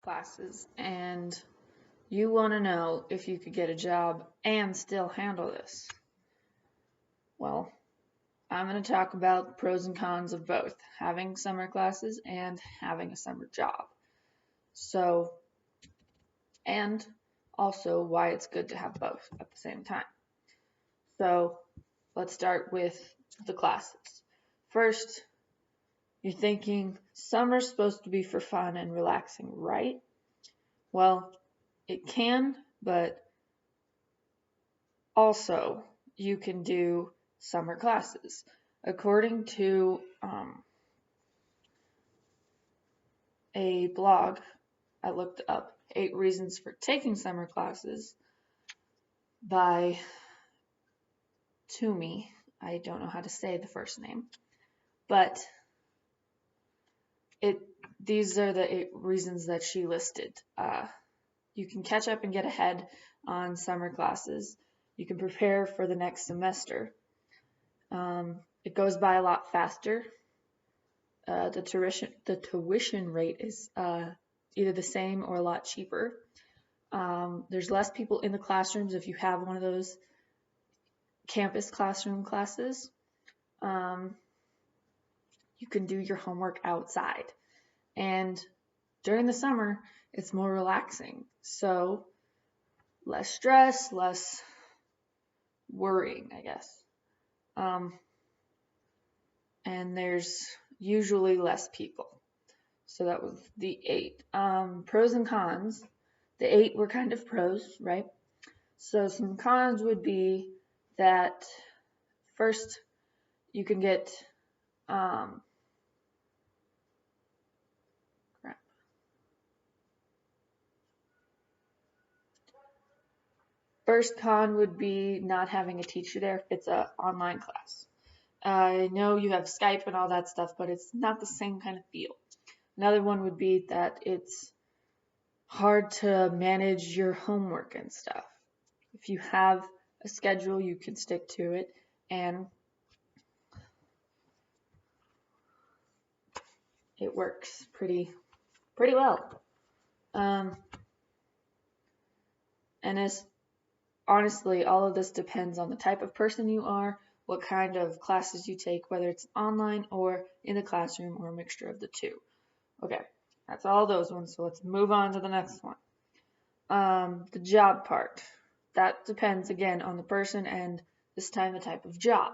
classes and you want to know if you could get a job and still handle this. Well, I'm going to talk about the pros and cons of both having summer classes and having a summer job. So, and also why it's good to have both at the same time. So, let's start with the classes. First, you're thinking summer's supposed to be for fun and relaxing, right? Well, it can, but also you can do summer classes. According to a blog, I looked up 8 reasons for taking summer classes by Toomey. I don't know how to say the first name, but these are the 8 reasons that she listed. You can catch up and get ahead on summer classes. You can prepare for the next semester. It goes by a lot faster. The tuition rate is either the same or a lot cheaper. There's less people in the classrooms if you have one of those campus classroom classes. You can do your homework outside. And during the summer, it's more relaxing. So less stress, less worrying, I guess. And there's usually less people. So that was the 8. Pros and cons. The 8 were kind of pros, right? So some cons would be that first you can get First con would be not having a teacher there if it's an online class. I know you have Skype and all that stuff, but it's not the same kind of feel. Another one would be that it's hard to manage your homework and stuff. If you have a schedule, you can stick to it, and it works pretty well. And as honestly, all of this depends on the type of person you are, what kind of classes you take, whether it's online or in the classroom or a mixture of the two. Okay, that's all those ones. So let's move on to the next one. The job part. That depends again on the person and this time the type of job.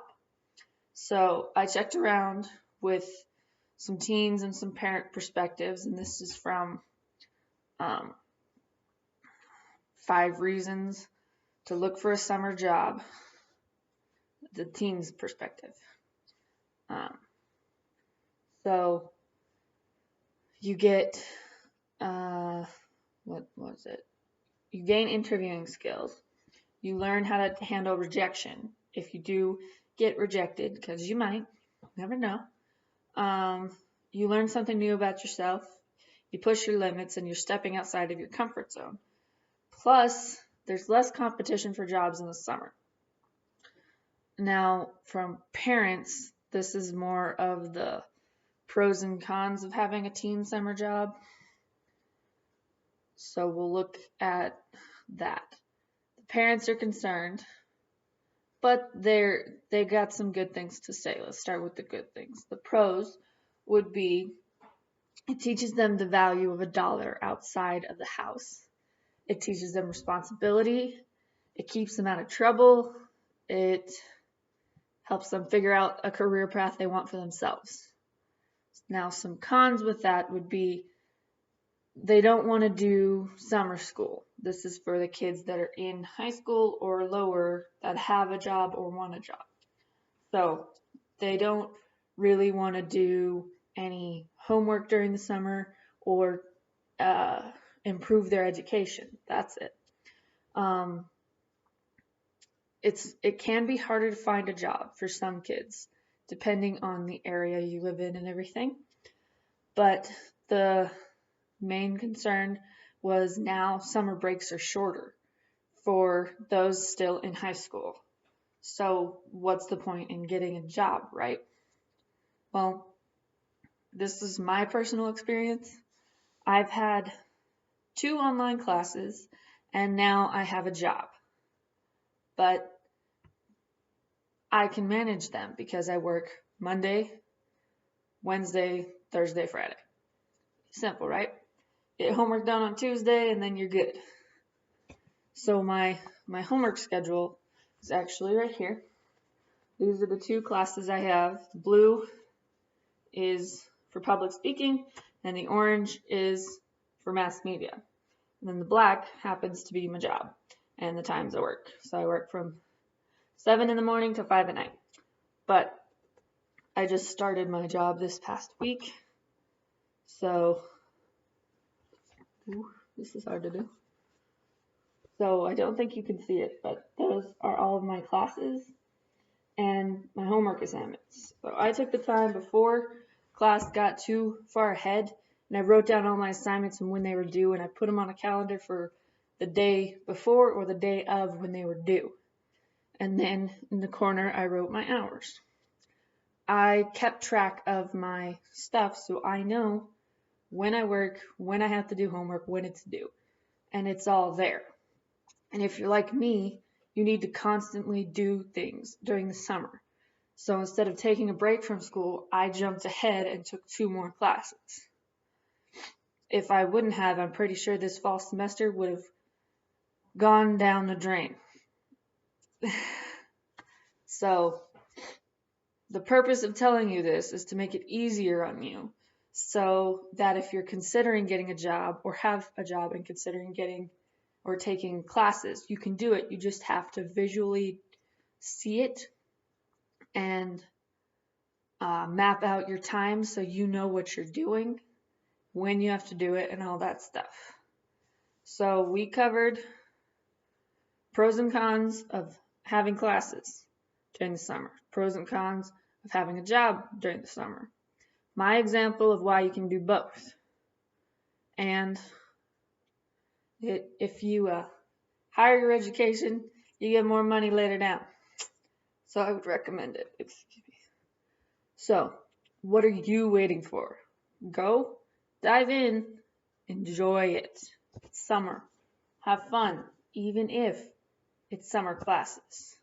So I checked around with some teens and some parent perspectives, and this is from 5 reasons to look for a summer job, the teen's perspective. So you get, what was it? You gain interviewing skills. You learn how to handle rejection. If you do get rejected, because you might, never know. You learn something new about yourself. You push your limits and you're stepping outside of your comfort zone. Plus, there's less competition for jobs in the summer. Now, from parents, this is more of the pros and cons of having a teen summer job. So we'll look at that. The parents are concerned, but they got some good things to say. Let's start with the good things. The pros would be it teaches them the value of $1 outside of the house. It teaches them responsibility. It keeps them out of trouble. It helps them figure out a career path they want for themselves. Now, some cons with that would be they don't want to do summer school. This is for the kids that are in high school or lower that have a job or want a job. So they don't really want to do any homework during the summer or improve their education. That's it. It can be harder to find a job for some kids, depending on the area you live in and everything. But the main concern was now summer breaks are shorter for those still in high school. So what's the point in getting a job, right? Well, this is my personal experience. I've had 2 online classes, and now I have a job. But I can manage them because I work Monday, Wednesday, Thursday, Friday. Simple, right? Get homework done on Tuesday and then you're good. So my homework schedule is actually right here. These are the 2 classes I have. The blue is for public speaking and the orange is for mass media. And then the black happens to be my job and the times I work. So I work from 7 in the morning to 5 at night. But I just started my job this past week. So, this is hard to do. So I don't think you can see it, but those are all of my classes and my homework assignments. So I took the time before class got too far ahead and I wrote down all my assignments and when they were due and I put them on a calendar for the day before or the day of when they were due. And then in the corner I wrote my hours. I kept track of my stuff so I know when I work, when I have to do homework, when it's due. And it's all there. And if you're like me, you need to constantly do things during the summer. So instead of taking a break from school, I jumped ahead and took 2 more classes. If I wouldn't have, I'm pretty sure this fall semester would have gone down the drain. So the purpose of telling you this is to make it easier on you so that if you're considering getting a job or have a job and considering getting or taking classes, you can do it. You just have to visually see it and map out your time so you know what you're doing, when you have to do it, and all that stuff. So we covered pros and cons of having classes during the summer, pros and cons of having a job during the summer, my example of why you can do both, and if you higher your education, you get more money later down. So I would recommend it. Excuse me. So, what are you waiting for? Go, dive in, enjoy it. It's summer. Have fun, even if it's summer classes.